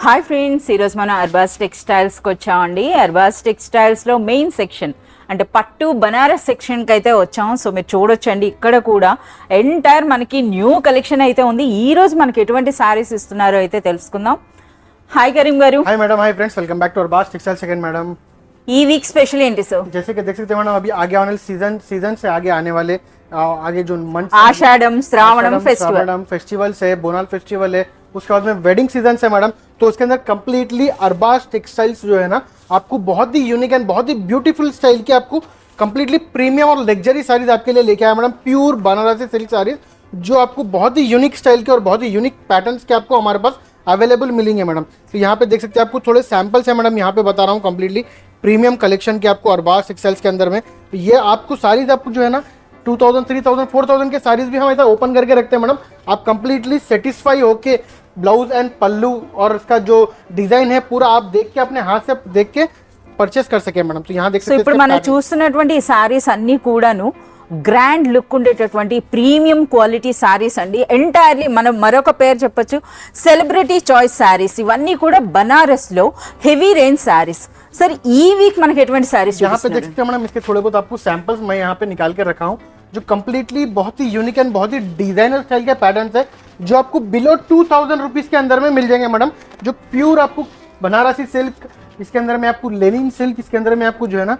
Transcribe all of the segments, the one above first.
Hi friends, ఈరోజు మనం అర్బాస్ టెక్స్టైల్స్కి వచ్చామండి. అర్బాస్ టెక్స్టైల్స్లో మెయిన్ సెక్షన్ అంటే పట్టు బనారస్ సెక్షన్కి అయితే వచ్చాం. సో మీరు చూడొచ్చండి, ఇక్కడ కూడా ఎంటైర్ మనకి న్యూ కలెక్షన్ అయితే ఉంది. ఈ రోజు మనకి ఎటువంటి సారీస్ ఇస్తున్నారో అయితే తెలుసుకుందాం. హాయ్ కరీం గారు. Hi madam, hi friends, welcome back to Arbas textile second madam. ఈ వీక్ స్పెషల్ ఏంటి సార్? जैसे कि देख सकते हैं मैडम, अभी आगे आने वाले सीजन से आगे आने वाले आगे जो मंथ ఆషాఢం, శ్రావణం फेस्टिवल्स है, बोनाल फेस्टिवल है, उसके बाद में वेडिंग सीजन है मैडम। तो उसके अंदर कंप्लीटली अरबास टेक्सटाइल्स जो है ना, आपको बहुत ही यूनिक एंड बहुत ही ब्यूटीफुल स्टाइल की आपको कंप्लीटली प्रीमियम और लग्जरी साड़ीज आपके लिए लेके आया madam. Pure Banarasi silk saris जो आपको बहुत ही यूनिक स्टाइल के और बहुत ही यूनिक पैटर्न्स के आपको हमारे पास अवेलेबल मिलेंगे मैडम। तो यहाँ पे देख सकते हैं, आपको थोड़े सैंपल्स है मैडम, यहाँ पे बता रहा हूँ कंप्लीटली प्रीमियम कलेक्शन के आपको अरबास टेक्सटाइल्स के अंदर में। ये आपको साड़ीज आपको जो है ना 2000, 3000, 4000 के साड़ीज भी हम ऐसा ओपन करके रखते हैं मैडम। आप कंप्लीटली सेटिस्फाई होके ब्लाउज एंड पल्लू और इसका जो डिजाइन है पूरा आप देख के अपने हाथ से देख के परचेस कर सके मैडम। तो यहाँ देख सकते हैं, ఇప్పుడు మనం చూస్తున్నటువంటి ఈ సారీస్ అన్ని కూడాను గ్రాండ్ లుక్ ఉండేటటువంటి ప్రీమియం క్వాలిటీ సారీస్ అండి. ఎంటైర్లీ మనం మరొక పేరు చెప్పొచ్చు, సెలబ్రిటీ చాయిస్ సారీస్. ఇవన్నీ కూడా బనారస్ లో హెవీ రేంజ్ సారీస్. सर ఈ వీక్ మనకి ఎటువంటి సారీస్ यहाँ पे देख सकते हैं मैडम, इसके थोड़े बहुत आपको सैंपल्स मैं यहाँ पे निकाल के रखा हूँ, जो कम्प्लीटली बहुत ही यूनिक एंड बहुत ही डिजाइनर स्टाइल के पैटर्न्स है, जो आपको बिलो 2000 रुपीज के अंदर में मिल जाएंगे मैडम। जो प्योर आपको बनारसी सिल्क, इसके अंदर में आपको लेनिन सिल्क, इसके अंदर में आपको जो है ना,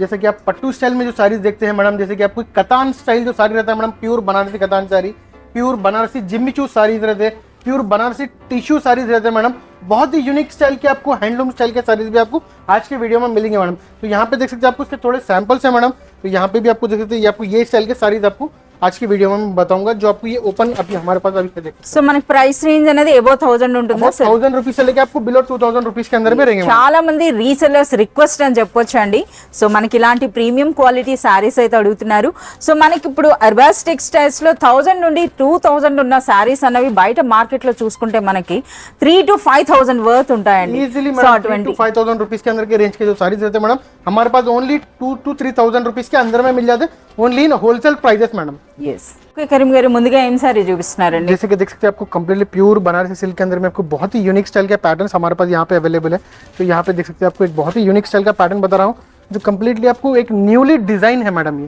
जैसे कि आप पट्टू स्टाइल में जो साड़ीज देखते हैं मैडम, जैसे कि आपको कतान स्टाइल जो साड़ी रहता है मैडम, प्योर बनारसी कतान साड़ी, प्योर बनारसी जिम्मीचू साड़ीज रहते हैं, प्योर बनारसी टिश्यू साड़ीज रहते हैं मैडम। बहुत ही यूनिक स्टाइल के आपको हैंडलूम स्टाइल के साड़ीज भी आपको आज के वीडियो में मिलेंगे मैडम। तो यहाँ पे देख सकते हैं, आपको इसके थोड़े सैंपल्स हैं मैडम। तो यहाँ पे भी आपको देख सकते हैं, आपको ये स्टाइल के साड़ीज आपको आज की वीडियो में बताऊंगा, जो आपको ये ओपन अभी हमारे पास अभी से देखते हैं। సో మనకి ప్రైస్ రేంజ్ అనేది అబౌవ్ 1000 ఉంటుందా సార్? 1000 रुपीज से लेके आपको बिलो 2000 रुपीज के अंदर में रहेंगे। చాలా మంది రీసెల్లర్స్ రిక్వెస్ట్ అని చెప్పొచ్చు అండి. సో మనకి ఇలాంటి ప్రీమియం క్వాలిటీ సారీస్ అయితే అడుగుతున్నారు. సో మనకి ఇప్పుడు అర్బాస్ టెక్స్టైల్స్ లో 1000 నుండి 2000 ఉన్న సారీస్ అన్నవి బయట మార్కెట్ లో చూసుకుంటే మనకి 3 to 5000 వర్త్ ఉంటాయండి. इजीली मैडम 3 to 5000 रुपीज के अंदर के रेंज के जो साड़ीज रहते हैं मैडम, हमारे पास ओनली 2 to 3000 रुपीज के अंदर में मिल जाते हैं, only in wholesale prices madam. yes करीम गाరు, ముందుగా ఏం సారీ చూపిస్తున్నారండి? जैसे कि देख सकते हैं, आपको कंप्लीटली प्योर बनारसी सिल्क के अंदर में आपको बहुत ही यूनिक स्टाइल के पैटर्न्स हमारे पास यहाँ पे अवेलेबल है। तो यहाँ पे देख सकते हैं, आपको एक बहुत ही यूनिक स्टाइल का पैटर्न बता रहा हूँ, जो कंप्लीटली आपको एक न्यूली डिजाइन है मैडम।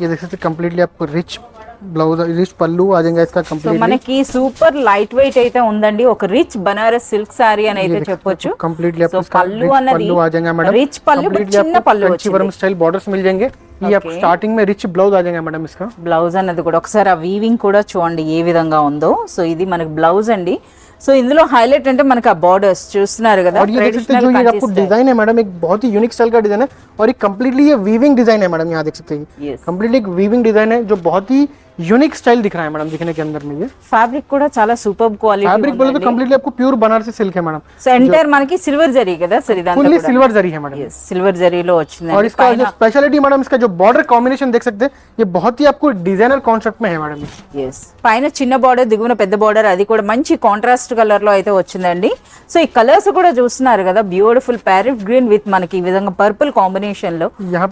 ये देख सकते हैं, कंप्लीटली आपको रिच ब्लाउज, रिच पल्लू आ जाएगा इसका कंप्लीटली। మనకి సూపర్ లైట్ వెయిట్ అయితే ఉందండి, ఒక రిచ్ బనారస్ సిల్క్ సారీ అని అయితే చెప్పొచ్చు. कंप्लीटली आपको పల్లు అన్నది पल्लू आ जाएगा मैडम, రిచ్ పల్లు, చిన్న పల్లు వచ్చింది. कांचीवरम स्टाइल बॉर्डर्स मिल जाएंगे। ये आपको स्टार्टिंग में रिच ब्लाउज आ जाएगा मैडम इसका। బ్లౌజ్ అన్నది కూడా ఒకసారి ఆ వీవింగ్ కూడా చూడండి ఏ విధంగా ఉందో. సో ఇది మనకి బ్లౌజ్ అండి. సో ఇందులో హైలైట్ అంటే మనకి ఆ బॉर्डर्स చూస్తున్నారు కదా, और ये देख सकते हैं, जो ये आपको डिजाइन है मैडम, एक बहुत ही यूनिक स्टाइल का डिजाइन है, और ये कंप्लीटली ये वीविंग डिजाइन है मैडम। यहाँ देख सकते हैं, कंप्लीटली एक वीविंग डिजाइन है, जो बहुत ही यूनिक स्टाइल दिख रहा है मैडम दिखने के अंदर में। ये ఫ్యాబ్రిక్ కూడా చాలా సూపర్ క్వాలిటీ. फैब्रिक बोले तो कंप्लीटली आपको प्योर बनारसी सिल्क है मैडम। సో ఎంటైర్ మనకి సిల్వర్ జరీ కదా సార్, ఇదంతా फुल्ली सिल्वर जरी है मैडम। సిల్వర్ జరీలో వచ్చింది. और इसका जो स्पेशलिटी मैडम, इसका जो बॉर्डर कॉम्बिनेशन देख सकते हैं, ये बहुत ही आपको डिजाइनर कॉन्सेप्ट में है मैडम। పైన చిన్న బార్డర్, దిగువన పెద్ద బార్డర్, అది కూడా మంచి కాంట్రాస్ట్ కలర్ లో అయితే వచ్చిందండి. సో ఈ కలర్స్ కూడా చూస్తున్నారు కదా, బ్యూటిఫుల్ ప్యారెట్ గ్రీన్ విత్ మనకి ఈ విధంగా పర్పుల్ కాంబినేషన్ లో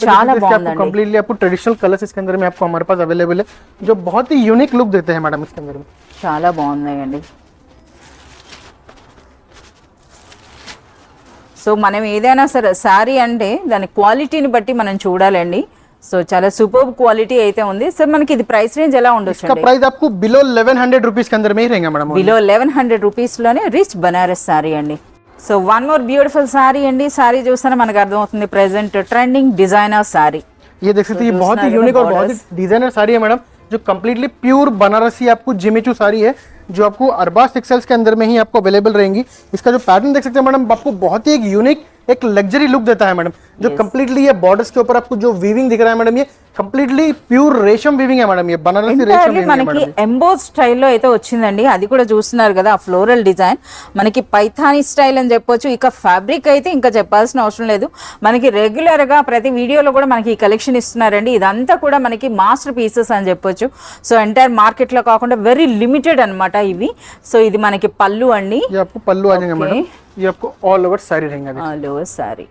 చాలా బాగుందండి. कंप्लीटली आपको ट्रेडिशनल कलर्स इसके अंदर में आपको हमारे पास अवेलेबल है, जो बहुत ही यूनिक लुक देते हैं मैडम इसके अंदर में। చాలా బాగున్నాయండి. సో మనం ఏదైనా సరే సారీ అంటే దాని క్వాలిటీని బట్టి మనం చూడాలండి. సో చాలా సూపర్ క్వాలిటీ అయితే ఉంది. సార్ మనకి ఇది ప్రైస్ రేంజ్ ఎలా ఉండొచ్చు? इसका प्राइस आपको बिलो 1100 रुपीस के अंदर में ही रहेगा मैडम। బిలో 1100 రూపీస్ లోనే రిచ్ బనారస్ సారీ అండి. So one more beautiful sorry అండి. సారీ చూస్తేనే మనకు అర్థమవుతుంది, ప్రెసెంట్ ట్రెండింగ్ డిజైనర్ సారీ. ये देख सकते हैं, ये बहुत ही यूनिक और बहुत ही डिजाइनर साड़ी है मैडम, जो कंप्लीटली प्योर बनारसी आपको जिमीचू साड़ी है, जो आपको अरबास टेक्सटाइल्स के अंदर में ही आपको अवेलेबल रहेंगी। इसका जो पैटर्न देख सकते हैं मैडम, आपको बहुत ही एक यूनिक एक लग्जरी लुक देता है मैडम। जो कंप्लीटली ये बॉर्डर्स के ऊपर आपको जो वीविंग दिख रहा है मैडम, ये कंप्लीटली प्योर रेशम वीविंग है मैडम। ये बनारसी रेशम वीविंग है మనకి ఎంబోస్ స్టైల్లో అయితే వచ్చిందండి. అది కూడా చూస్తున్నారు కదా, ఆ ఫ్లోరల్ డిజైన్ మనకి పైథానీ స్టైల్ అని చెప్పొచ్చు. ఇక ఫ్యాబ్రిక్ అయితే ఇంకా చెప్పాల్సిన అవసరం లేదు. మనకి రెగ్యులర్ గా ప్రతి వీడియోలో కూడా మనకి ఈ కలెక్షన్ ఇస్తున్నారండి. ఇదంతా కూడా మనకి మాస్టర్ పీసెస్ అని చెప్పొచ్చు. సో ఎంటైర్ మార్కెట్ లో కాకుండా వెరీ లిమిటెడ్ అన్నమాట ఇవి. సో ఇది మనకి పల్లు అండి. ये आपको पल्लू आ जाएगा मैडम। ये आपको ऑल ओवर साड़ी रहेगा, ఆల్ ఓవర్ సారీ.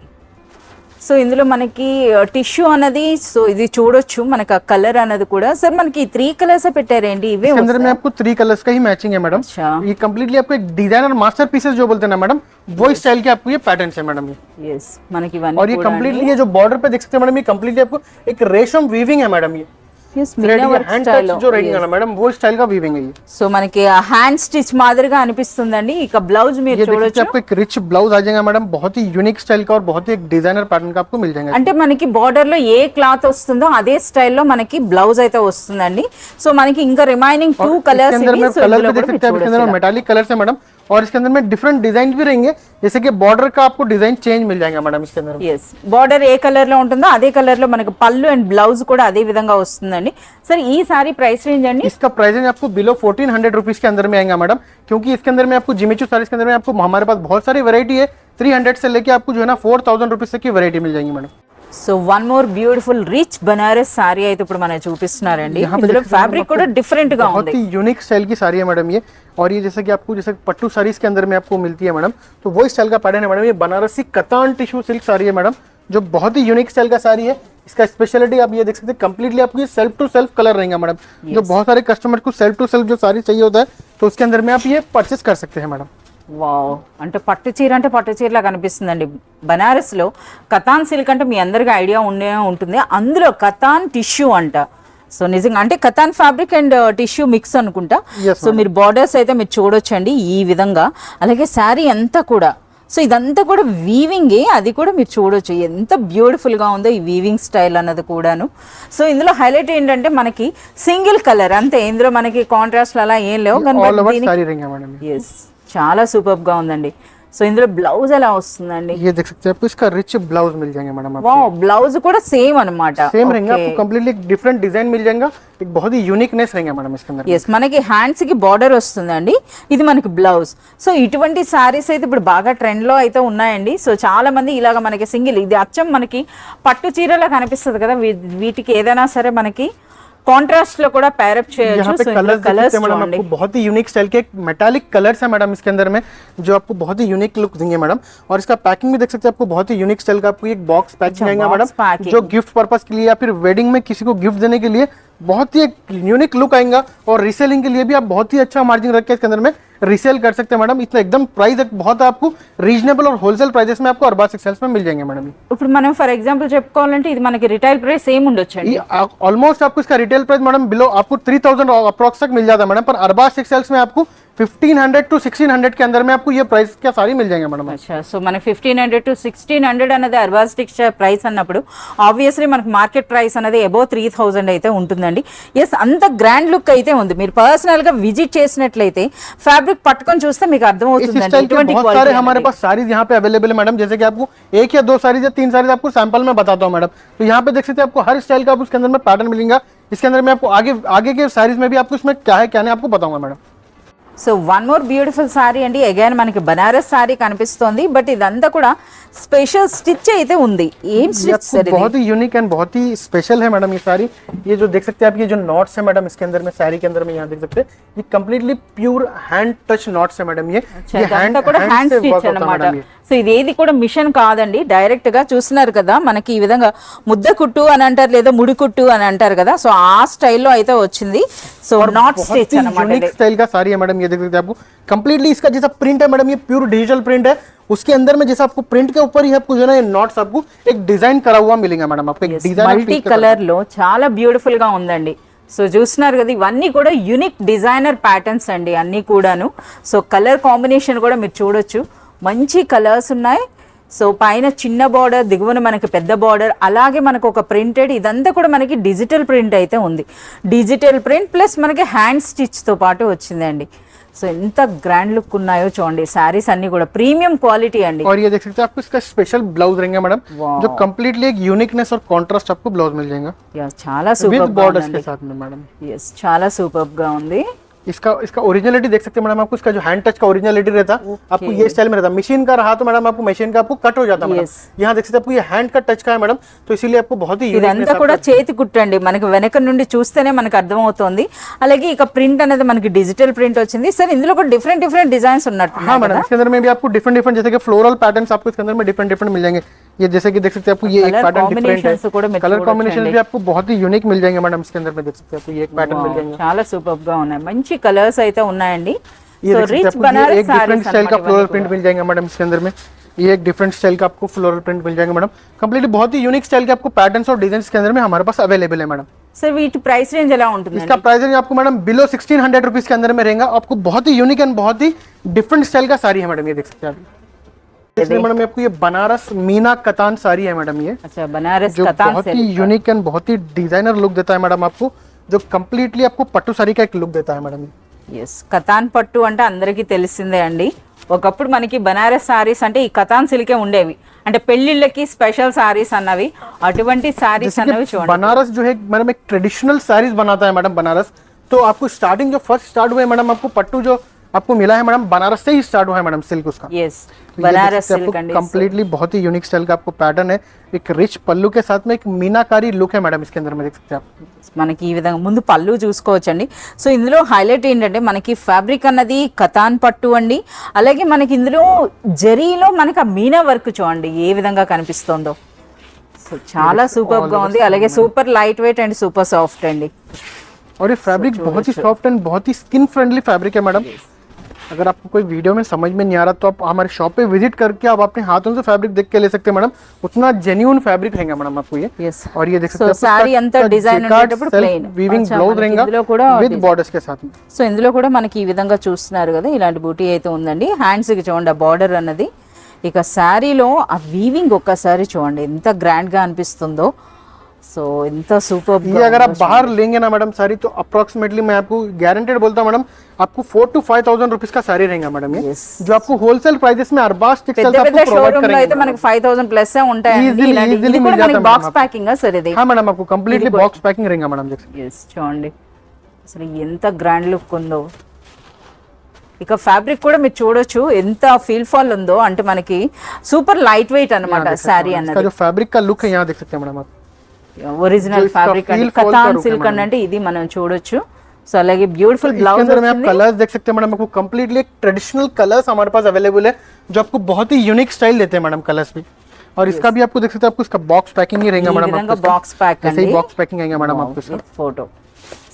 సో ఇందులో మనకి టిష్యూ అన్నది సో ఇది చూడొచ్చు మనకి ఆ కలర్ అన్నది కూడా సార్ మనకి 3 కలర్స్ పెట్టారండి ఇవే इसके अंदर में आपको 3 कलर्स का ही मैचिंग है मैडम। अच्छा। ये कंप्लीटली आपको एक डिजाइनर मास्टर पीसेस जो बोलते हैं ना मैडम, वो स्टाइल के आपको ये पैटर्न्स है मैडम ये। ఎస్ మనకి ఇవన్నీ और ये कंप्लीटली ये जो बॉर्डर पे देख सकते हैं मैडम, ये कंप्लीटली आपको एक रेशम वीविंग है मैडम। ये ఎస్ थ्रेड हैंड टच जो रहेगा ना मैडम, वो स्टाइल का वीविंग है ये। సో మనకి హ్యాండ్ స్టిచ్ మాదిరిగా అనిపిస్తుందండి ఇక బ్లౌజ్ మీరు ये देख सकते చూడొచ్చు हैं आपको एक रिच ब्लाउज आ जाएगा मैडम, बहुत ही यूनिक स्टाइल का और बहुत ही एक डिजाइनर पैटर्न का आपको मिल जाएगा। అంటే మనకి బార్డర్ లో ఏ క్లాత్ వస్తుందో అదే స్టైల్లో మనకి బ్లౌజ్ అయితే వస్తుందండి సో మనకి ఇంకా రిమైనింగ్ 2 इसके కలర్స్ अंदर में कलर भी देख सकते हैं, इसके अंदर मेटालिक कलर्स है मैडम, और इसके अंदर में डिफरेंट डिजाइन भी रहेंगे, जैसे कि बॉर्डर का आपको डिजाइन चेंज मिल जाएगा मैडम इसके अंदर। ఎస్ బార్డర్ ఏ కలర్ లో ఉంటుందో అదే కలర్ లో మనకి పళ్ళు అండ్ బ్లౌజ్ కూడా అదే విధంగా వస్తుందండి సర్ ఈ సారీ ప్రైస్ రేంజ్ అండి इसका प्राइसिंग आपको बिलो 1400 रुपीज के अंदर में आएगा मैडम, क्योंकि इसके अंदर में आपको जिमीचू सारीज के अंदर में आपको हमारे पास बहुत सारी वैरायटी है। 300 से लेके आपको जो है ना 4000 रुपीज तक की वैरायटी मिल जाएगी madam. So one more beautiful rich Banaras sorry అయితే ఇప్పుడు మనం చూపిస్తున్నారండి यहाँ पे ఇందులో देख सकते हैं ఫ్యాబ్రిక్ आपको కూడా డిఫరెంట్ గా बहुत ఉంది ही यूनिक स्टाइल की साड़ी है मैडम ये। और ये जैसे कि आपको जैसे पट्टू साड़ीज के अंदर में आपको मिलती है मैडम, तो वो स्टाइल का पैटर्न है मैडम। ये बनारसी कतान टिश्यू सिल्क साड़ी है मैडम, जो बहुत ही यूनिक स्टाइल का साड़ी है। इसका स्पेशलिटी आप ये देख सकते हैं, कंप्लीटली आपको ये सेल्फ टू सेल्फ कलर रहेगा मैडम। जो बहुत सारे कस्टमर को सेल्फ टू सेल्फ जो साड़ी चाहिए होता है, तो उसके अंदर में आप ये परचेस कर सकते हैं मैडम। వావ్ అంటే పట్టు చీరలా కనిపిస్తుందండి బనారస్ లో కతాన్ సిల్క్ అంటే మీ అందరికీ ఐడియా ఉండే ఉంటుంది అందులో కతాన్ టిష్యూ అంట సో నిజంగా అంటే katan fabric and tissue mix అనుకుంటా Yes, సో మీరు బార్డర్స్ అయితే మీరు చూడొచ్చండి ఈ విధంగా అలాగే శారీ అంతా కూడా సో ఇదంతా కూడా వీవింగే అది కూడా మీరు చూడొచ్చు ఎంత బ్యూటిఫుల్ గా ఉందో ఈ వీవింగ్ స్టైల్ అన్నది కూడాను సో ఇందులో హైలైట్ ఏంటంటే మనకి సింగిల్ కలర్ అంతే ఇందులో మనకి కాంట్రాస్ట్ అలా ఏం లేవు ऑल ओवर साड़ी रहेंगे मैडम। ఎస్ చాలా సూపర్ గా ఉందండి సో ఇందులో బ్లౌజ్ ఎలా వస్తుందండి ये देख सकते हैं आपको इसका रिच ब्लाउज मिल जाएंगे मैडम। వావ్ బ్లౌజ్ కూడా సేమ్ అన్నమాట सेम रहेंगे, आपको कंप्लीटली डिफरेंट डिजाइन मिल जाएगा, एक बहुत ही यूनिकनेस रहेगा मैडम इसके अंदर। ఎస్ మనకి హ్యాండ్స్ కి బార్డర్ వస్తుందండి ఇది మనకి బ్లౌజ్ సో ఇటువంటి సారీస్ అయితే ఇప్పుడు బాగా ట్రెండ్ లో అయితే ఉన్నాయండి సో చాలా మంది ఇలాగ మనకి సింగిల్ ఇది అచ్చం మనకి పట్టు చీరలా కనిపిస్తుంది కదా వీటికి ఏదైనా సరే మనకి కాంట్రాస్ట్ లో కూడా पैरअप చేయొచ్చు यहाँ पे సో कलर्स కలర్స్ मैडम आपको बहुत ही यूनिक स्टाइल के मेटालिक कलर्स है मैडम इसके अंदर में, जो आपको बहुत ही यूनिक लुक देंगे मैडम। और इसका पैकिंग भी देख सकते हैं, आपको बहुत ही यूनिक स्टाइल का आपको एक बॉक्स पैकिंग आएगा box मैडम, packing। जो गिफ्ट पर्पस के लिए या फिर वेडिंग में किसी को गिफ्ट देने के लिए बहुत ही एक यूनिक लुक आएगा। और रीसेलिंग के लिए भी आप बहुत ही अच्छा मार्जिन रख के इसके अंदर में रीसेल कर सकते हैं मैडम। इतना एकदम प्राइस बहुत आपको रीजनेबल और होलसेल प्राइसेस में आपको अरबाज टेक्सटाइल्स में मिल जाएंगे मैडम। ఇప్పుడు మనం ఫర్ ఎగ్జాంపుల్ చెప్పుకోవాలంటే ఇది మనకి రిటైల్ ప్రైస్ సేమ్ ఉండొచ్చండి ऑलमोस्ट आपको इसका रिटेल प्राइस मैडम बिलो आपको 3000 अप्रॉक्स तक मिल जाता है मैडम, पर अरबाज टेक्सटाइल्स में आपको 1500 to 1600 के अंदर में आपको ये प्राइस क्या सारी मिल जाएंगे मैडम। అచ్చా సో మన 1500 to 1600 అనేది అర్బాజ్ టెక్స్టైల్ ప్రైస్ అన్నప్పుడు ఆబ్వియస్లీ మనకి మార్కెట్ ప్రైస్ అనేది అబౌవ్ 3000 అయితే ఉంటుందండి ఎస్ అంత గ్రాండ్ లుక్ అయితే ఉంది మీరు పర్సనల్ గా విజిట్ చేసినట్లయితే ఫ్యాబ్రిక్ పట్టుకొని చూస్తే మీకు इस అర్థమవుతుందండి स्टाइल के ఎటువంటి बहुत सारे हमारे पास साड़ीज यहाँ पे अवेलेबल है मैडम, जैसे कि आपको 1 या 2 साड़ीज या 3 साड़ीज आपको सैंपल में बताता हूँ मैडम। तो यहाँ पे देख सकते हैं आपको हर स्टाइल का उसके अंदर में पैटर्न मिलेगा। इसके अंदर मैं आपको आगे के साड़ीज में भी आपको इसमें क्या है क्या नहीं आपको बताऊंगा madam. So one more beautiful sorry అండి అగైన్ మనకి బనారస్ సారీ కనిపిస్తోంది బట్ ఇదంతా కూడా స్పెషల్ స్టిచ్ అయితే ఉంది ఏం స్టిచ్ సార్ बहुत ही यूनिक एंड बहुत ही स्पेशल है मैडम ये साड़ी। ये जो देख सकते हैं आप ये जो नॉट्स है मैडम इसके अंदर में साड़ी के अंदर में यहाँ देख सकते हैं, ये completely pure hand touch notes है मैडम। ये ఇదంతా కూడా హ్యాండ్ స్టిచ్ అన్నమాట సో ఇది ఏది కూడా మిషన్ కాదండి డైరెక్ట్ గా చూస్తున్నారు కదా మనకి ఈ విధంగా ముద్ద కుట్టు అని అంటారు లేదా ముడి కుట్టు అని అంటారు కదా సో ఆ స్టైల్లో అయితే వచ్చింది సో నాట్ స్టిచ్ అన్నమాట यूनिक स्टाइल का साड़ी है मैडम। ये देख सकते हैं आपको कंप्लीटली इसका जैसा प्रिंट है मैडम, ये प्योर डिजिटल प्रिंट है। उसके अंदर में जैसा आपको प्रिंट के ऊपर ही आपको जो है ना ये नॉट्स आपको एक डिजाइन करा हुआ मिलेगा मैडम, आपको एक डिजाइन మల్టీ కలర్ లో చాలా బ్యూటిఫుల్ గా ఉందండి సో చూస్తున్నారు కదా ఇవన్నీ కూడా యూనిక్ డిజైనర్ ప్యాటర్న్స్ అండి అన్నీ కూడాను సో కలర్ కాంబినేషన్ కూడా మీరు చూడొచ్చు మంచి కలర్స్ ఉన్నాయి సో పైన చిన్న బార్డర్ దిగువన మనకి పెద్ద బార్డర్ అలాగే మనకు ఒక ప్రింటెడ్ ఇదంతా కూడా మనకి డిజిటల్ ప్రింట్ అయితే ఉంది డిజిటల్ ప్రింట్ ప్లస్ మనకి హ్యాండ్ స్టిచ్ తో పాటు వచ్చిందండి సో ఎంత గ్రాండ్ లుక్ ఉన్నాయో చూడండి సారీస్ అన్ని కూడా ప్రీమియం క్వాలిటీ అండి और ये देख सकते हैं आपको इसका स्पेशल ब्लाउज रहेंगे मैडम, जो कंप्लीटली एक यूनिकनेस और कॉन्ट्रास्ट आपको ब्लाउज मिल जाएगा చాలా विद సూపర్ बॉर्डर्स के साथ में मैडम। ఎస్ చాలా సూపర్ గా ఉంది इसका ओरिजिनलिटी देख सकते हैं मैडम, आपको इसका जो हैंड टच का ओरिजिनलिटी रहता है आपको ये स्टाइल में रहता है। मशीन का रहा तो मैडम आपको मशीन का आपको कट हो जाता है मैडम। यहाँ देख सकते हैं आपको ये हैंड का टच का है मैडम, तो इसीलिए आपको बहुत ही ఇదంతా కూడా చేతి కుట్టండి మనకి వెనక నుండి చూస్తేనే మనకు అర్థమవుతోంది అలాగే ఇక ప్రింట్ అనేది మనకి డిజిటల్ ప్రింట్ వచ్చింది సార్ ఇందులో కూడా డిఫరెంట్ డిజైన్స్ ఉన్నట్టు हाँ मैडम। इसके अंदर में भी आपको डिफरेंट जैसे कि फ्लोरल पैटर्न्स आपको इसके अंदर में डिफरेंट मिल जाएंगे। ये जैसे कि देख सकते हैं आपको ये एक Colour पैटर्न डिफरेंट combinations కూడా है, మీరు कलर చూడొచ్చండి. कॉम्बिनेशन भी आपको बहुत ही यूनिक मिल जाएंगे मैडम इसके अंदर में देख सकते हैं आपको ये एक पैटर्न मिल जाएंगे. చాలా సూపర్ గా ఉన్నాయి, మంచి కలర్స్ అయితే ఉన్నాయండి. ये సో देख सकते हैं రిచ్ आपको ये బనారస్ एक डिफरेंट సారీస్ स्टाइल का फ्लोरल प्रिंट मिल जाएगा मैडम इसके अंदर में. ये एक डिफरेंट स्टाइल का आपको फ्लोरल प्रिंट मिल जाएगा मैडम. कंप्लीटली बहुत ही यूनिक स्टाइल के आपको पैटर्न्स और डिजाइन के अंदर में हमारे पास अवेलेबल है मैडम. సో వీటి ప్రైస్ రేంజ్ ఎలా ఉంటుంది? इसका प्राइस रेंज आपको मैडम बिलो 1600 रुपीज के अंदर में रहेगा. आपको बहुत ही यूनिक एंड बहुत ही डिफरेंट स्टाइल का साड़ी है मैडम. ये देख सकते हैं आप. इसमें मैडम आपको ये बनारस मीना कतान साड़ी है मैडम. ये अच्छा बनारस जो कतान बहुत से ही यूनिक एंड बहुत ही डिजाइनर लुक देता है मैडम आपको, जो कंप्लीटली आपको पट्टू साड़ी का एक लुक देता है मैडम. ఎస్ కతాన్ పట్టు అంటే అందరికీ తెలిసిందే అండి. ఒకప్పుడు మనకి బనారస్ సారీస్ అంటే ఈ కతాన్ సిల్కే ఉండేవి, అంటే పెళ్లిళ్ళకి స్పెషల్ సారీస్ అన్నవి, అటువంటి సారీస్ అన్నవి చూడండి. बनारस जो है मैडम एक ट्रेडिशनल साड़ीज बनाता है मैडम बनारस. तो आपको स्टार्टिंग जो फर्स्ट स्टार्ट हुआ है मैडम, आपको पट्टू जो आपको मिला है मैडम बनारस से ही स्टार्ट हुआ है मैडम सिल्क उसका. ఎస్ బనారస్ సిల్క్ అండి. कंप्लीटली बहुत ही यूनिक स्टाइल का आपको पैटर्न है. एक रिच पल्लू के साथ में एक मीनाकारी लुक है मैडम इसके अंदर में देख सकते हैं आप. మనకి ఈ విధంగా ముందు పళ్ళు చూసుకోవచ్చండి. సో ఇందులో హైలైట్ ఏంటంటే మనకి ఫ్యాబ్రిక్ అన్నది కతాన్ పట్టు అండి, అలాగే మనకి ఇందులో జరీలో మనకి ఆ మీనా వర్క్ చూడండి ఏ విధంగా కనిపిస్తుందో. సో చాలా సూపర్ గా ఉంది, అలాగే super light weight and super soft అండి. और ये फैब्रिक बहुत ही सॉफ्ट एंड बहुत ही स्किन फ्रेंडली फैब्रिक है मैडम. अगर आपको कोई वीडियो में समझ में नहीं आ रहा तो आप हमारे शॉप पे विजिट करके आप अपने हाथों से फैब्रिक देख के ले सकते हैं मैडम. उतना जेन्युइन फैब्रिक रहेगा मैडम आपको ये. Yes. और ये देख सकते So, हैं साड़ी अंतर डिजाइन ఉండేటప్పుడు plain. वीविंग अच्छा, ब्लाउज మనకి रहेगा ఇందులో కూడా विद बॉर्डर्स के साथ में. సో ఇందులో కూడా మనకి ఈ విధంగా చూస్తున్నారు కదా, ఇలాంటి బూటీ అయితే ఉందండి. హ్యాండ్స్ కి చూడండి ఆ బార్డర్ అన్నది. ఇక శారీలో ఆ వీవింగ్ ఒక్కసారి చూడండి ఎంత గ్రాండ్ గా అనిపిస్తుందో. సో ఎంత సూపర్. ये अगर आप बाहर लेंगे ना मैडम साड़ी तो अप्रोक्सीमेटली मैं आपको गारंटेड बोलता हूँ मैडम, आपको 4 to 5,000 रुपीज का साड़ी रहेगा मैडम ये. Yes. जो आपको होलसेल प्राइसेस में अरबाज टेक्सटाइल्स పెద్ద आपको प्रोवाइड షోరూమ్ లో అయితే करेंगे. మనకి 5,000 ప్లస్ ఉంటాయండి. Easily, ఇలాంటి easily ఇది కూడా मिल जाता మనకి है బాక్స్ मैडम ప్యాకింగ్ సార్ ఇది. हाँ मैडम आपको कंप्लीटली बॉक्स पैकिंग रहेगा मैडम देख सकते हैं. ఎస్ చూడండి అసలు ఎంత గ్రాండ్ లుక్ ఉందో. ఇక ఫ్యాబ్రిక్ కూడా మీరు చూడొచ్చు ఎంత ఫీల్ ఫాల్ ఉందో, అంటే మనకి సూపర్ లైట్ వెయిట్ అన్నమాట శారీ इसका అన్నది. जो फैब्रिक का लुक है यहाँ देख सकते हैं मैडम आप. ఒరిజినల్ जो इसका ఫ్యాబ్రిక్ అండి, feel fall కతాన్ का సిల్క్ रुक है అంటే ఇది మనం చూడొచ్చు. సో అలాగే బ్యూటిఫుల్ इसके బ్లౌజ్ अंदर में आप వచ్చింది. कलर्स देख सकते हैं मैडम. आपको कंप्लीटली एक ट्रेडिशनल कलर्स हमारे पास अवेलेबल है जो आपको बहुत ही यूनिक स्टाइल देते हैं मैडम कलर्स भी. और इसका भी आपको देख सकते हैं आपको इसका बॉक्स पैकिंग ही रहेगा ఈ मैडम. విధంగా आपको బాక్స్ ప్యాక్ ऐसे అండి. ही बॉक्स पैकिंग आएगा मैडम आपको इसका. ఫోటో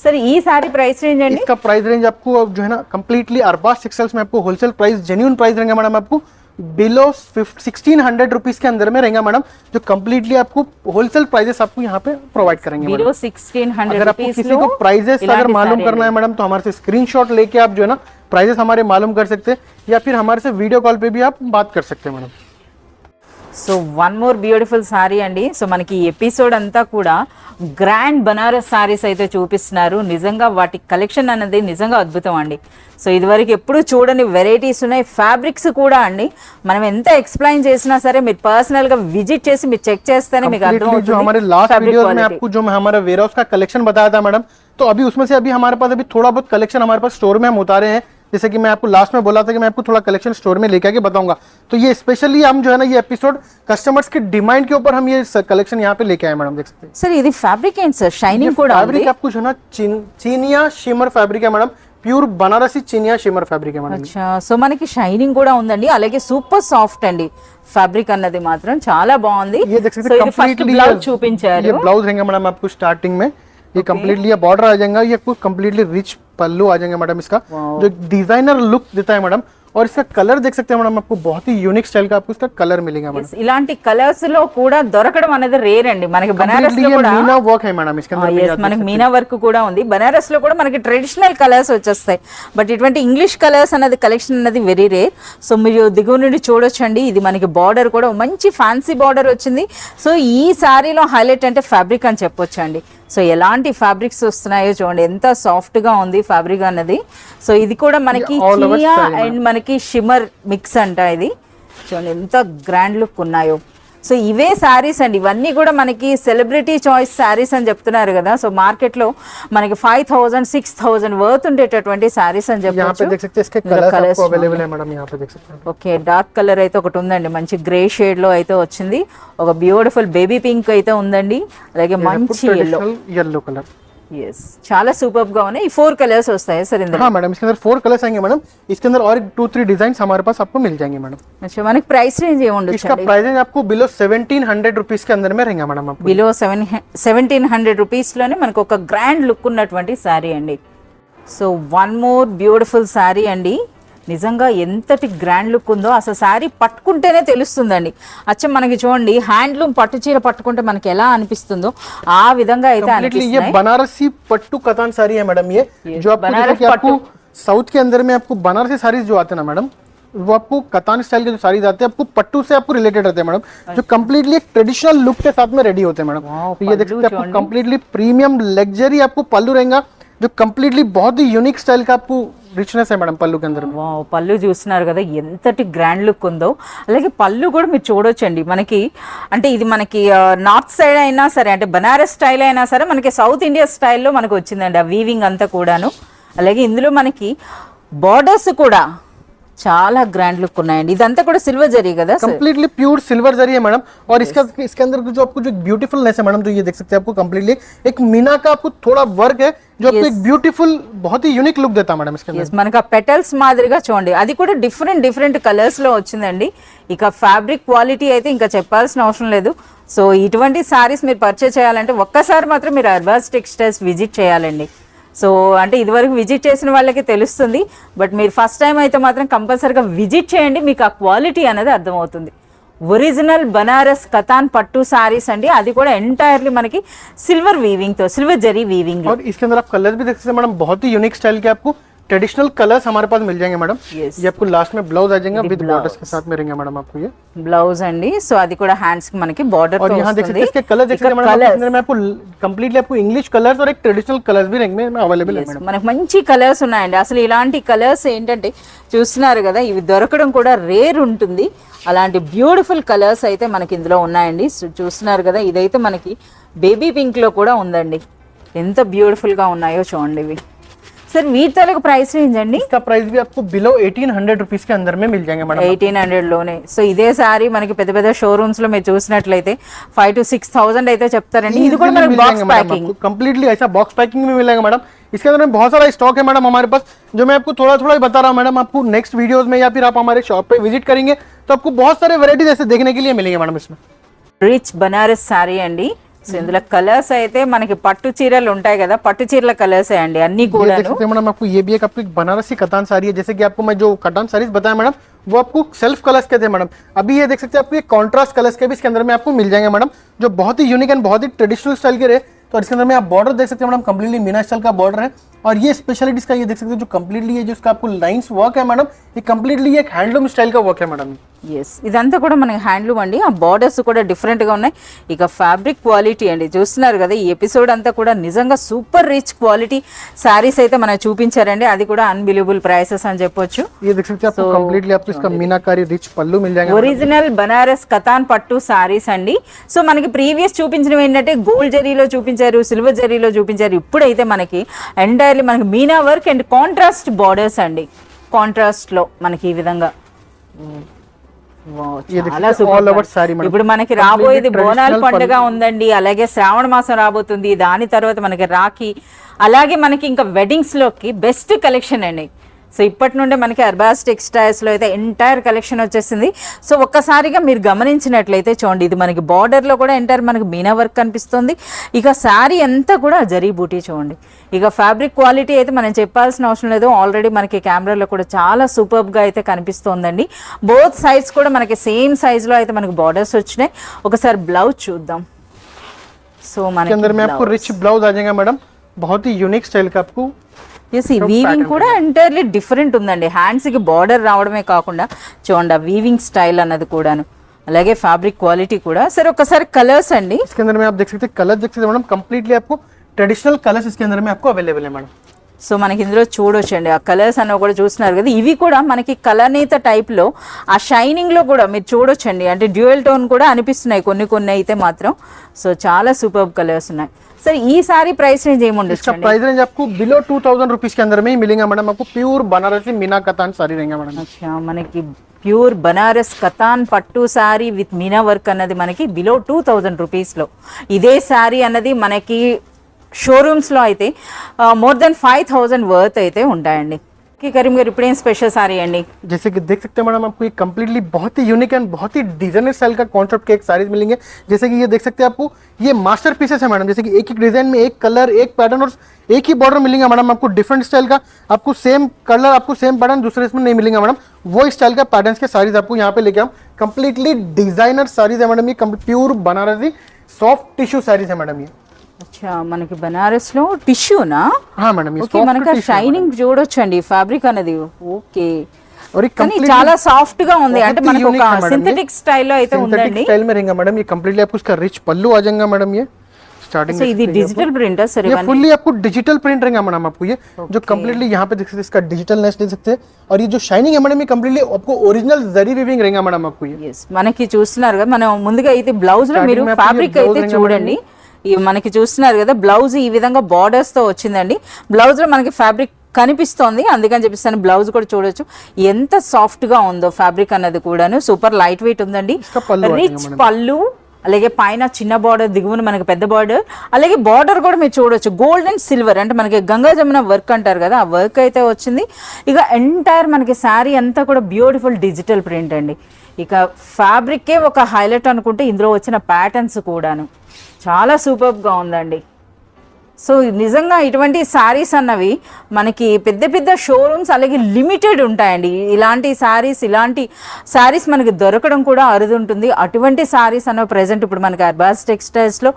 సరే ఈ సారీ ప్రైస్ రేంజ్ అండి. इसका प्राइस रेंज आपको अब जो है ना कंप्लीटली अरबाज टेक्सटाइल्स में आपको होलसेल प्राइस जेन्युइन प्राइस रहेगा मैडम. आपको बिलो 1600 रुपीज के अंदर में रहेगा मैडम, जो कंप्लीटली आपको होलसेल प्राइजेस आपको यहाँ पे प्रोवाइड करेंगे బిలో मैडम. 1600 अगर आपको రూపీస్ किसी को प्राइजेस अगर मालूम करना है मैडम तो हमारे से स्क्रीनशॉट लेके आप जो है ना प्राइजेस हमारे मालूम कर सकते हैं, या फिर हमारे से वीडियो कॉल पे भी आप बात कर सकते हैं madam. So one more beautiful sorry అండి. సో మనకి ఈ ఎపిసోడ్ అంతా కూడా గ్రాండ్ బనారస్ సారీస్ అయితే చూపిస్తున్నారు. నిజంగా వాటి కలెక్షన్ అనేది నిజంగా అద్భుతం అండి. సో ఇదివరకు ఎప్పుడు చూడని వెరైటీస్ ఉన్నాయి, ఫ్యాబ్రిక్స్ కూడా అండి. మనం ఎంత ఎక్స్ప్లెయిన్ చేసినా సరే మీరు పర్సనల్ గా విజిట్ చేసి మీరు చెక్ చేస్తేనే మీకు అర్థం Completely जो हमारे అవుతుంది लास्ट fabric वीडियोस में quality. आपको जो हमारा वेयर हाउस का कलेक्शन बताया था मैडम, तो अभी उसमें से अभी हमारे पास अभी थोड़ा बहुत कलेक्शन हमारे पास स्टोर में हम उतारे हैं. जैसे कि मैं आपको लास्ट में बोला था कि मैं आपको थोड़ा कलेक्शन स्टोर में लेके आके बताऊंगा. तो ये स्पेशली हम जो है ना ये एपिसोड कस्टमर्स के डिमांड के ऊपर हम ये कलेक्शन यहाँ पे लेके आए मैडम देख सकते हैं. సార్ ఇది ఫ్యాబ్రిక్ ఏంటి సార్? షైనింగ్ కూడా ఉంది. फैब्रिक आपको जो है ना चीनिया शिमर फैब्रिक है मैडम. प्योर बनारसी चिनिया शिमर फैब्रिक है मैडम. అచ్చా సో మనకి షైనింగ్ కూడా ఉందండి, అలాగే సూపర్ సాఫ్ట్ అండి. ఫ్యాబ్రిక్ అన్నది మాత్రం చాలా బాగుంది. ये देख सकते సో हैं ఇది ఫస్ట్ कंप्लीटली బ్లౌజ్ చూపించారు. ये ब्लाउज रहेंगे मैडम आपको स्टार्टिंग में. ये कंप्लीटली ये बॉर्डर आ जाएगा, ये आपको कंप्लीटली रिच पल्लू आ जाएंगे मैडम इसका, जो डिजाइनर लुक देता है मैडम. और इसका कलर देख सकते हैं मैडम, आपको बहुत ही यूनिक स्टाइल का आपको इसका कलर मिलेगा मैडम. ఇలాంటి కలర్స్ లో కూడా దొరకడం అనేది రేర్ అండి. మనకి బనారస్ లో ये కూడా मीना वर्क है मैडम इसके अंदर. yes, మనకి మీనా వర్క్ కూడా ఉంది. బనారస్ లో కూడా మనకి ట్రెడిషనల్ కలర్స్ వచ్చేస్తాయి, బట్ ఇటువంటి ఇంగ్లీష్ కలర్స్ అనేది కలెక్షన్ అనేది వెరీ రేర్. సో మీరు దిగువ నుండి చూడొచ్చండి, ఇది మనకి బార్డర్ కూడా మంచి ఫ్యాన్సీ బార్డర్ వచ్చింది. సో ఈ శారీలో హైలైట్ అంటే ఫ్యాబ్రిక్ అని చెప్పొచ్చు అండి. సో ఎలాంటి ఫ్యాబ్రిక్స్ వస్తున్నాయో చూడండి, ఎంత సాఫ్ట్ గా ఉంది ఫ్యాబ్రిక్ అన్నది. సో ఇది కూడా మనకి all over Chiniya style, and మనకి షిమర్ మిక్స్ అంట. ఇది చూడండి ఎంత గ్రాండ్ లుక్ ఉన్నాయో. సో ఇవే శారీస్ అండి, ఇవన్నీ కూడా మనకి సెలబ్రిటీ చాయిస్ శారీస్ అని చెప్తున్నారు కదా. సో మార్కెట్ లో మనకి 5,000 6,000 వర్త్ ఉండేటటువంటి శారీస్ అని यहाँ पे చెప్పొచ్చు. देख सकते हैं इसके कलर्स आपको अवेलेबल है मैडम. यहाँ पे देख सकते हैं. ఓకే డార్క్ కలర్ అయితే ఒకటి ఉందండి, మంచి గ్రే షేడ్ లో అయితే వచ్చింది. ఒక బ్యూటిఫుల్ బేబీ పింక్ అయితే ఉందండి, అలాగే మంచి ఎల్లో. येलो कलर ఎస్ చాలా సూపర్ గా ఉన్నాయి. ఈ 4 కలర్స్ వస్తాయి సార్ ఇందులో? हाँ मैडम, इसके अंदर 4 कलर्स आएंगे मैडम. इसके अंदर और 2-3 डिजाइन हमारे पास आपको मिल जाएंगे मैडम. अच्छा, మనకి ప్రైస్ రేంజ్ ఏముండొచ్చు? इसका प्राइस रेंज आपको बिलो 1700 रुपीज के अंदर में रहेगा मैडम. आपको బిలో 1700 రూపీస్ లోనే మనకు ఒక గ్రాండ్ లుక్ ఉన్నటువంటి శారీ అండి. So one more beautiful sari అండి. నిజంగా ఎంతటి గ్రాండ్ లుక్ ఉందో అసలు శారీ పట్టుకుంటేనే తెలుస్తుందండి. అచ్చం మనకి చూడండి హ్యాండ్లూమ్ పట్టు చీర పట్టుకుంటే మనకి ఎలా అనిపిస్తుందో ఆ విధంగా అయితే ये అనిపిస్తుంది. बनारसी पट्टू कतान साड़ी है मैडम. ये जो आपको बनारस जैसे कि आपको साउथ के अंदर में आपको बनारसी साड़ीज जो आते हैं ना मैडम, वो आपको कतान स्टाइल के जो साड़ीज आते हैं आपको पट्टू से आपको रिलेटेड रहते हैं मैडम, जो कम्प्लीटली एक ट्रेडिशनल लुक के साथ में रेडी होते हैं मैडम. वाओ, तो ये देख सकते हैं आपको पल्लू कम्प्लीटली प्रीमियम लग्जरी आपको पल्लू रहेगा, जो कम्प्लीटली बहुत ही यूनिक स्टाइल का आपको रिचनेस है मैडम पल्लू के अंदर. వావ్, పళ్ళు చూస్తున్నారు కదా ఎంతటి గ్రాండ్ లుక్ ఉందో. అలాగే పళ్ళు కూడా మీరు చూడొచ్చండి. మనకి అంటే ఇది మనకి నార్త్ సైడ్ అయినా సరే, అంటే బనారస్ స్టైల్ అయినా సరే, మనకి సౌత్ ఇండియా స్టైల్లో మనకు వచ్చిందండి ఆ వీవింగ్ అంతా కూడాను. అలాగే ఇందులో మనకి బార్డర్స్ కూడా చాలా గ్రాండ్ లుక్ ఉన్నాయండి. ఇదంతా కూడా సిల్వర్ జరీ కదా? कंप्लीटली प्योर सिल्वर जरी है मैडम. और इसके अंदर जो आपको जो ब्यूटीफुलनेस है मैडम, जो ये देख सकते हैं आपको कंप्लीटली एक मीना का आपको थोड़ा वर्क है, जो आपको एक ब्यूटीफुल बहुत ही यूनिक लुक देता है मैडम इसके अंदर. Yes, మనకి ఆ పెటల్స్ మాదిరిగా చూడండి, అది కూడా డిఫరెంట్ కలర్స్ లో వచ్చిందండి. ఇక ఫ్యాబ్రిక్ క్వాలిటీ అయితే ఇంకా చెప్పాల్సిన అవసరం లేదు. సో ఇటువంటి సారీస్ మీరు పర్చేస్ చేయాలంటే ఒక్కసారి మాత్రం మీరు అర్బాస్ టెక్స్టైల్స్ విజిట్ చేయాలండి. సో అంటే ఇదివరకు విజిట్ చేసిన వాళ్ళకి తెలుస్తుంది, బట్ మీరు ఫస్ట్ టైం అయితే మాత్రం కంపల్సరీగా విజిట్ చేయండి, మీకు ఆ క్వాలిటీ అనేది అర్థమవుతుంది. ఒరిజినల్ బనారస్ కతాన్ పట్టు సారీస్ అండి, అది కూడా ఎంటైర్లీ మనకి సిల్వర్ వీవింగ్ తో, సిల్వర్ జరీ వీవింగ్. और इसके अंदर आप कलर भी देख सकते हैं मैडम, बहुत ही यूनिक स्टाइल के आपको ट्रेडिशनल कलर्स हमारे पास मिल जाएंगे मैडम. Yes. ये आपको लास्ट में ब्लाउज आ जाएगा विद बॉर्डर्स के साथ में रहेंगे मैडम आपको ये. బ్లౌజ్ అండి. సో అది కూడా హ్యాండ్స్ కి మనకి బార్డర్ और తో यहाँ देख सकते వస్తుంది. हैं इसके कलर देख सकते हैं मैडम. इसके अंदर में आपको कंप्लीटली आपको इंग्लिश कलर्स और एक ट्रेडिशनल कलर्स भी रहेंगे अवेलेबल है मैडम. మనకు మంచి కలర్స్ ఉన్నాయండి. అసలు ఇలాంటి కలర్స్ ఏంటంటే చూస్తున్నారు కదా, ఇవి దొరకడం కూడా రేర్ ఉంటుంది. అలాంటి బ్యూటిఫుల్ కలర్స్ అయితే మనకి ఇందులో ఉన్నాయండి. సో చూస్తున్నారు కదా, ఇదైతే మనకి బేబీ పింక్ లో కూడా ఉందండి. ఎంత బ్యూటిఫుల్ గా ఉన్నాయో చూడండి ఇవి. సార్ వీటి తాలూకు ప్రైస్ రేంజ్ అండి? इसका प्राइस भी आपको बिलो 1800 रुपीज के अंदर में मिल जाएंगे मैडम. 1800 లోనే. సో ఇదే సారీ మనకి పెద్ద పెద్ద షోరూమ్స్ లో మీరు చూసినట్లయితే 5,000 to 6,000 అయితే చెప్తారండి. ఇది కూడా మనకి బాక్స్ ప్యాకింగ్, कंप्लीटली ऐसा बॉक्स पैकिंग में मिलेगा मैडम. इसके अंदर में बहुत सारा स्टॉक है मैडम हमारे पास, जो मैं आपको थोड़ा थोड़ा बता रहा हूँ मैडम. आपको नेक्स्ट वीडियोस में या फिर आप हमारे शॉप पे विजिट करेंगे तो आपको बहुत सारे वैरायटीज ऐसे देखने के लिए मिलेंगे मैडम इसमें. రిచ్ బనారస్ సారీ అండి. సో ఇందులో కలర్స్ అయితే మనకి పట్టు చీరలు ఉంటాయి కదా, పట్టు చీరల కలర్స్ అండి అన్ని ये కూడా. देख सकते हैं मैडम, आपको ये भी एक आपको एक बनारसी कतान साड़ी है. जैसे कि आपको मैं जो कतान साड़ीज बताया मैडम, वो आपको सेल्फ कलर्स के थे मैडम. अभी ये देख सकते हैं आपको ये कॉन्ट्रास्ट कलर्स के भी इसके अंदर में आपको मिल जाएंगे मैडम, जो बहुत ही यूनिक एंड बहुत ही ट्रेडिशनल स्टाइल के रहे. तो इसके अंदर में आप बॉर्डर देख सकते हैं मैडम, कंप्लीटली मीना स्टाइल का बॉर्डर है. और ये स्पेशलिटी इसका ये देख सकते हैं जो कंप्लीटली ये जो इसका आपको लाइंस वर्क है मैडम, ये कंप्लीटली एक हैंडलूम स्टाइल का वर्क है मैडम. ఎస్, ఇదంతా కూడా మనకి హ్యాండ్లూమ్ అండి. ఆ బార్డర్స్ కూడా డిఫరెంట్ గా ఉన్నాయి. ఇక ఫ్యాబ్రిక్ క్వాలిటీ అండి చూస్తున్నారు కదా, ఈ ఎపిసోడ్ అంతా కూడా నిజంగా సూపర్ రిచ్ క్వాలిటీ సారీస్ అయితే మనకు చూపించారండి. అది కూడా అన్బిలీవబుల్ ప్రైసెస్ అని చెప్పొచ్చు. ये देख सकते हैं आपको कंप्लीटली आपको इसका मीनाकारी रिच पल्लू मिल जाएगा. ఒరిజినల్ బనారస్ కతాన్ పట్టు సారీస్ అండి. సో మనకి ప్రీవియస్ చూపించినవి ఏంటంటే గోల్డ్ జరీలో చూపించారు, సిల్వర్ జరీలో చూపించారు. ఇప్పుడైతే మనకి ఎంటైర్లీ మనకి Meena work and contrast borders అండి. కాంట్రాస్ట్ లో మనకి ఈ విధంగా చాలా సూపర్. ఇప్పుడు మనకి రాబోయేది బోనాల పండుగ ఉందండి, అలాగే శ్రావణ మాసం రాబోతుంది, దాని తర్వాత మనకి రాఖీ, అలాగే మనకి ఇంకా వెడ్డింగ్స్ లోకి బెస్ట్ కలెక్షన్ అండి. సో ఇప్పటి నుండే మనకి అర్బాస్ టెక్స్టైల్స్ లో అయితే ఎంటైర్ కలెక్షన్ వచ్చేసింది. సో ఒక్కసారిగా మీరు గమనించినట్లయితే చూడండి, ఇది మనకి బార్డర్ లో కూడా ఎంటైర్ మనకి మీనా వర్క్ కనిపిస్తుంది. ఇక శారీ అంతా కూడా జరీ బూటీ చూడండి. ఇక ఫ్యాబ్రిక్ క్వాలిటీ అయితే మనం చెప్పాల్సిన అవసరం లేదు, ఆల్రెడీ మనకి కెమెరాలో కూడా చాలా సూపర్బ్ గా అయితే కనిపిస్తోందండి. బోత్ సైడ్స్ కూడా మనకి సేమ్ సైజ్ లో అయితే మనకి బార్డర్స్ వచ్చినాయి. ఒకసారి బ్లౌజ్ చూద్దాం. సో इसके अंदर में आपको रिच ब्लाउज आ जाएगा मैडम, बहुत ही यूनिक स्टाइल का आपको. ఎస్, ఈ వీవింగ్ కూడా ఎంటైర్లీ డిఫరెంట్ ఉందండి. హ్యాండ్స్ కి బార్డర్ రావడమే కాకుండా చూడండి ఆ వీవింగ్ స్టైల్ అన్నది కూడాను, అలాగే ఫ్యాబ్రిక్ క్వాలిటీ కూడా. సరే ఒకసారి కలర్స్ అండి. इसके अंदर में आप देख सकते हैं कलर देख सकते हैं मैडम, कंप्लीटली आपको ट्रेडिशनल कलर्स इसके अंदर में आपको अवेलेबल है मैडम. సో మనకి ఇందులో చూడొచ్చండి ఆ కలర్స్ అన్న కూడా చూస్తున్నారు కదా, ఇవి కూడా మనకి కలనేత టైప్ లో ఆ షైనింగ్ లో కూడా మీరు చూడొచ్చండి. అంటే డ్యూయల్ టోన్ కూడా అనిపిస్తున్నాయి కొన్ని అయితే మాత్రం. సో చాలా సూపర్ కలర్స్ ఉన్నాయి. सर ఈ సారీ ప్రైస్ రేంజ్ ఏముండొచ్చు? इसका प्राइस रेंज आपको बिलो 2000 रुपीज के अंदर में ही मिलेगा मैडम. आपको प्योर बनारसी मीना कतान साड़ी रहेगा मैडम. अच्छा, మనకి ప్యూర్ బనారస్ కతాన్ పట్టు సారీ విత్ మీనా వర్క్ అన్నది మనకి బిలో 2000 రూపీస్ లో. ఇదే సారీ అన్నది మనకి షోరూమ్స్లో అయితే మోర్ దెన్ 5,000 వర్త్ అయితే ఉంటాయండి. కరీం గారు ఇప్పుడు ఏం స్పెషల్ సారీ అండి? जैसे कि देख सकते हैं मैडम आपको ये कम्प्लीटली बहुत ही यूनिक एंड बहुत ही डिजाइनर स्टाइल का कॉन्सेप्ट के एक साड़ीज मिलेंगे. जैसे कि ये देख सकते हैं आपको ये मास्टर पीसेस है मैडम. जैसे कि एक डिजाइन में एक कलर एक पैटर्न और एक ही बॉर्डर मिलेंगे मैडम. आपको डिफरेंट स्टाइल का आपको सेम कलर आपको सेम पैटर्न दूसरे इसमें नहीं मिलेंगे मैडम. वो स्टाइल का पैटर्न के साड़ीज आपको यहाँ पे लेके हम कम्प्लीटली डिजाइनर साड़ीज है मैडम. ये pure Banarasi soft tissue saris है मैडम. ये అచ్చా మనకి బనారస్ లో టిష్యూనా? हाँ मैडम. ये ఓకే మనకి షైనింగ్ చూడొచ్చండి ఫ్యాబ్రిక్ అనేది. ఓకే और ये కానీ completely చాలా సాఫ్ట్ గా ఉంది. बहुत అంటే ही మనకి unique ఒక है मैडम. సింథటిక్ స్టైల్లో అయితే सिंथेटिक ఉందండి. स्टाइल में रहेगा मैडम. ये कम्प्लीटली आपको इसका रिच पल्लू आ जाएगा मैडम. ये स्टार्टिंग సో ఇది డిజిటల్ ప్రింట్ సరే ये फुल्ली आपको डिजिटल प्रिंट रहेगा मैडम. आपको ये जो कम्प्लीटली यहाँ पे देख सकते हैं इसका डिजिटलनेस देख सकते हैं. और ये जो शाइनिंग है मैडम ये कम्प्लीटली आपको ओरिजिनल जरी वीविंग रहेगा मैडम. आपको ये ఎస్ మనకి చూస్తున్నారు కదా, మనం ముందుగా అయితే బ్లౌజ్ లో మీరు Starting में आपको ఫ్యాబ్రిక్ ये అయితే blouse చూడండి. ఇవి మనకి చూస్తున్నారు కదా, బ్లౌజ్ ఈ విధంగా బార్డర్స్ తో వచ్చిందండి. బ్లౌజ్ లో మనకి ఫ్యాబ్రిక్ కనిపిస్తోంది, అందుకని చెప్పిస్తాను. బ్లౌజ్ కూడా చూడొచ్చు ఎంత సాఫ్ట్ గా ఉందో ఫ్యాబ్రిక్ అన్నది కూడాను. సూపర్ లైట్ వెయిట్ ఉందండి. इसका पल्लू आ రిచ్ जाएगा मैडम. పళ్ళు, అలాగే పైన చిన్న బార్డర్, దిగువన మనకి పెద్ద బార్డర్, అలాగే బార్డర్ కూడా మీరు చూడొచ్చు గోల్డ్ అండ్ సిల్వర్, అంటే మనకి గంగా జమున వర్క్ అంటారు కదా, ఆ వర్క్ అయితే వచ్చింది. ఇక ఎంటైర్ మనకి శారీ అంతా కూడా బ్యూటిఫుల్ డిజిటల్ ప్రింట్ అండి. ఇక ఫ్యాబ్రికే ఒక హైలైట్ అనుకుంటే ఇందులో వచ్చిన ప్యాటర్న్స్ కూడాను చాలా సూపర్గా ఉందండి. సో నిజంగా ఇటువంటి శారీస్ అన్నవి మనకి పెద్ద పెద్ద షోరూమ్స్ అలాగే లిమిటెడ్ ఉంటాయండి. ఇలాంటి శారీస్ మనకి దొరకడం కూడా అరుదు ఉంటుంది. అటువంటి శారీస్ అన్నవి ప్రెసెంట్ ఇప్పుడు మనకి అర్బాస్ టెక్స్టైల్స్లో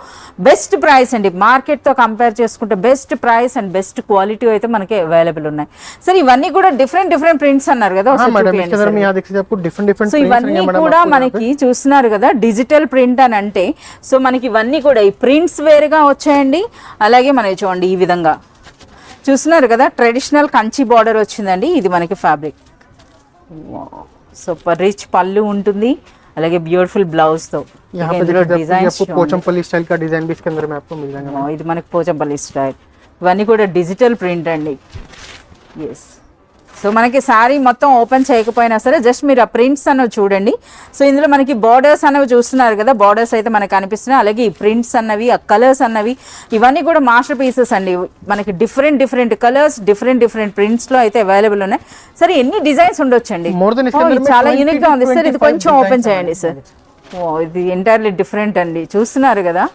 బెస్ట్ ప్రైస్ అండి. మార్కెట్తో కంపేర్ చేసుకుంటే best price and best quality అయితే మనకి అవైలబుల్ ఉన్నాయి. సరే ఇవన్నీ కూడా డిఫరెంట్ ప్రింట్స్ అన్నారు కదా, हाँ मैडम. इसके अंदर में यहाँ देख सकते हैं आपको डिफरेंट डिफरेंट సో ఇవన్నీ కూడా మనకి చూస్తున్నారు కదా డిజిటల్ ప్రింట్ అని అంటే. సో మనకి ఇవన్నీ కూడా ఈ ప్రింట్స్ వేరుగా వచ్చాయండి. అలాగే మనకి చూడండి ఈ విధంగా చూస్తున్నారు కదా, ట్రెడిషనల్ కంచి బార్డర్ వచ్చిందండి. ఇది మనకి ఫ్యాబ్రిక్ సూపర్ రిచ్ పళ్ళు ఉంటుంది, అలాగే బ్యూటిఫుల్ బ్లౌజ్ తో. यहाँ पे देख सकते हैं आपको ये आपको पोचमपल्ली स्टाइल का डिजाइन भी इसके अंदर में आपको मिल जाएगा. ఇది మనకి పోచంపల్లి స్టైల్. ఇవన్నీ కూడా డిజిటల్ ప్రింట్ అండి. ఎస్ సో మనకి శారీ మొత్తం ఓపెన్ చేయకపోయినా సరే జస్ట్ మీరు ఆ ప్రింట్స్ అన్నవి చూడండి. సో ఇందులో మనకి బార్డర్స్ అన్నవి చూస్తున్నారు కదా, బార్డర్స్ అయితే మనకు కనిపిస్తున్నాయి. అలాగే ఈ ప్రింట్స్ అన్నవి, ఆ కలర్స్ అన్నవి ఇవన్నీ కూడా మాస్టర్ పీసెస్ అండి. మనకి డిఫరెంట్ కలర్స్ డిఫరెంట్ ప్రింట్స్ లో అయితే అవైలబుల్ ఉన్నాయి. సరే ఎన్ని డిజైన్స్ ఉండొచ్చండి? More than इसके अंदर में చాలా 20 యూనిక్ గా ఉంది సార్. ఇది 25 కొంచెం ఓపెన్ designs చేయండి సార్. ఓ ఇది ఎంటైర్లీ డిఫరెంట్ అండి. చూస్తున్నారు కదా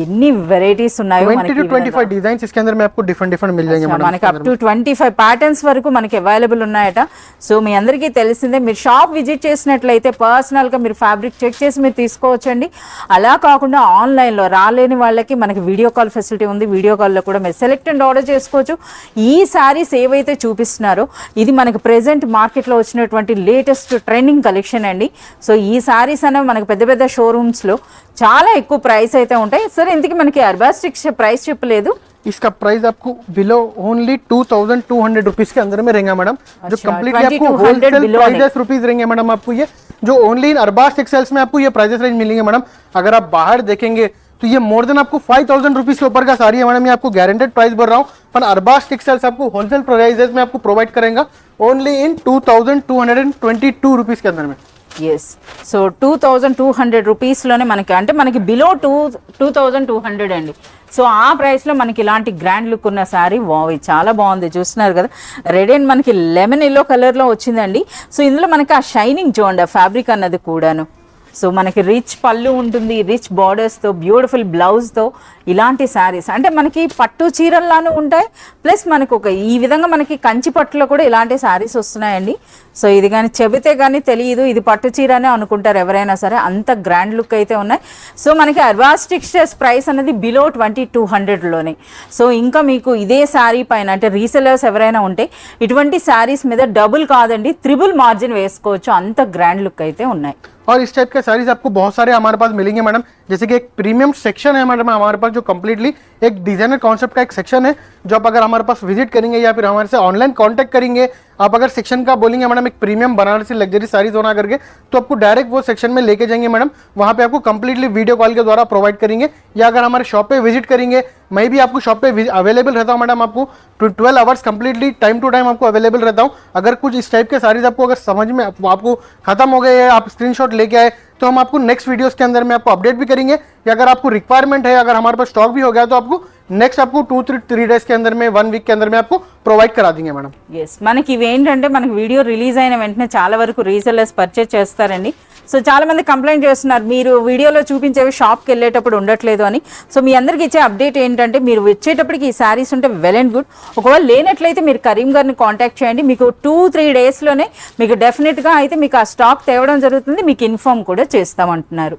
ఎన్ని వెరైటీస్ ఉన్నాయో 20 మనకి to 25 डिजाइन इसके अंदर में आपको डिफरेंट मिल जाएंगे मैडम. మనకి అప్ టు 25 ప్యాటర్న్స్ వరకు మనకి అవైలబుల్ ఉన్నాయట. సో మీ అందరికీ తెలిసిందే, మీరు షాప్ విజిట్ చేసినట్లయితే పర్సనల్గా మీరు ఫ్యాబ్రిక్ చెక్ చేసి మీరు తీసుకోవచ్చండి. అలా కాకుండా ఆన్లైన్లో రాలేని వాళ్ళకి మనకి వీడియో కాల్ ఫెసిలిటీ ఉంది. వీడియో కాల్లో కూడా మీరు సెలెక్ట్ అండ్ ఆర్డర్ చేసుకోవచ్చు. ఈ శారీస్ ఏవైతే చూపిస్తున్నారో ఇది మనకి ప్రెసెంట్ మార్కెట్లో వచ్చినటువంటి లేటెస్ట్ ట్రెండింగ్ కలెక్షన్ అండి. సో ఈ శారీస్ అనేవి మనకి పెద్ద షోరూమ్స్లో చాలా ఎక్కువ ప్రైస్ అయితే ఉంటాయి. సరే ఇంతకీ మనకి అర్బాస్టిక్స్ ప్రైస్ చెప్పలేదు. इसका प्राइस आपको बिलो ओनली 2200 रुपीज के अंदर में रहेगा मैडम. जो कम्प्लीटली आपको 2200 होलसेल below प्राइजेस रुपीज रहेंगे मैडम. आपको ये जो ओनली इन अरबास टेक्सटाइल्स में आपको ये प्राइजेस रेंज मिलेंगे मैडम. अगर आप बाहर देखेंगे तो ये मोर देन आपको 5000 रुपीज के ऊपर का साड़ी है मैडम. ये आपको गारंटेड प्राइस बोल रहा हूँ, पर अरबास टेक्सटाइल्स आपको होलसेल प्राइजेस में आपको प्रोवाइड करेगा ओनली इन 2222 रुपीज के अंदर में. ఎస్ సో 2200 రూపీస్లోనే మనకి, అంటే మనకి బిలో 2200 అండి. సో ఆ ప్రైస్లో మనకి ఇలాంటి గ్రాండ్ లుక్ ఉన్న శారీ వావ్ ఇది చాలా బాగుంది. చూస్తున్నారు కదా రెడ్ అండ్ మనకి లెమన్ ఎల్లో కలర్లో వచ్చిందండి. సో ఇందులో మనకి ఆ షైనింగ్ చూడండి ఆ ఫ్యాబ్రిక్ అన్నది కూడాను. సో మనకి రిచ్ పళ్ళు ఉంటుంది, రిచ్ బార్డర్స్తో, బ్యూటిఫుల్ బ్లౌజ్తో ఇలాంటి శారీస్ అంటే మనకి పట్టు చీరల్లాను ఉంటాయి. ప్లస్ మనకు ఒక ఈ విధంగా మనకి కంచి పట్టులో కూడా ఇలాంటి శారీస్ వస్తున్నాయండి. సో ఇది కానీ చెబితే కానీ తెలియదు ఇది పట్టు చీరనే అనుకుంటారు ఎవరైనా సరే, అంత గ్రాండ్ లుక్ అయితే ఉన్నాయి. సో మనకి అర్బాస్ టెక్స్టైల్స్ ప్రైస్ అనేది బిలో 2200లోనే. సో ఇంకా మీకు ఇదే శారీ పైన అంటే రీసెలర్స్ ఎవరైనా ఉంటే ఇటువంటి శారీస్ మీద డబుల్ కాదండి త్రిబుల్ మార్జిన్ వేసుకోవచ్చు, అంత గ్రాండ్ లుక్ అయితే ఉన్నాయి. और इस टाइप के साड़ीज आपको बहुत सारे हमारे पास मिलेंगे मैडम. जैसे कि एक प्रीमियम सेक्शन है मैडम हमारे पास जो कम्प्लीटली एक डिजाइनर कॉन्सेप्ट का एक सेक्शन है. जो आप अगर हमारे पास विजिट करेंगे या फिर हमारे से ऑनलाइन कांटेक्ट करेंगे, आप अगर सेक्शन का बोलेंगे मैडम एक प्रीमियम बनारसी लग्जरी साड़ीज होना करके, तो आपको डायरेक्ट वो सेक्शन में लेके जाएंगे मैडम. वहाँ पे आपको कम्प्लीटली वीडियो कॉल के द्वारा प्रोवाइड करेंगे. या अगर हमारे शॉप पे विजिट करेंगे, मैं भी आपको शॉप पे अवेलेबल रहता हूँ मैडम. आपको 12 hours completely time to time आपको अवेलेबल रहता हूँ. अगर कुछ इस टाइप के साड़ीज आपको अगर समझ में आपको खत्म हो गए, आप स्क्रीनशॉट लेके आए, तो हम आपको नेक्स्ट वीडियोस के अंदर में आपको अपडेट भी करेंगे. या अगर आपको रिक्वायरमेंट है, अगर हमारे पास स्टॉक भी हो गया तो आपको नेक्स्ट आपको 2-3 डेज के अंदर में 1 वीक के अंदर में आपको प्रोवाइड करा देंगे मैडम. ఎస్ మనకి ఇవేంటంటే మనకి వీడియో రిలీజ్ అయిన వెంటనే చాలా వరకు రీసెల్లర్స్ పర్చేజ్ చేస్తారండి. సో చాలా మంది కంప్లైంట్ చేస్తున్నారు మీరు వీడియోలో చూపించేవి షాప్కి వెళ్ళేటప్పుడు ఉండట్లేదు అని. సో మీ అందరికి ఇచ్చే అప్డేట్ ఏంటంటే మీరు వచ్చేటప్పటికి ఈ శారీస్ ఉంటే వెల్ అండ్ గుడ్. ఒకవేళ లేనట్లయితే మీరు కరీం గారిని కాంటాక్ట్ చేయండి. మీకు 2-3 డేస్లోనే మీకు డెఫినెట్గా అయితే మీకు ఆ స్టాక్ తేవడం జరుగుతుంది. మీకు ఇన్ఫార్మ్ కూడా చేస్తామంటున్నారు.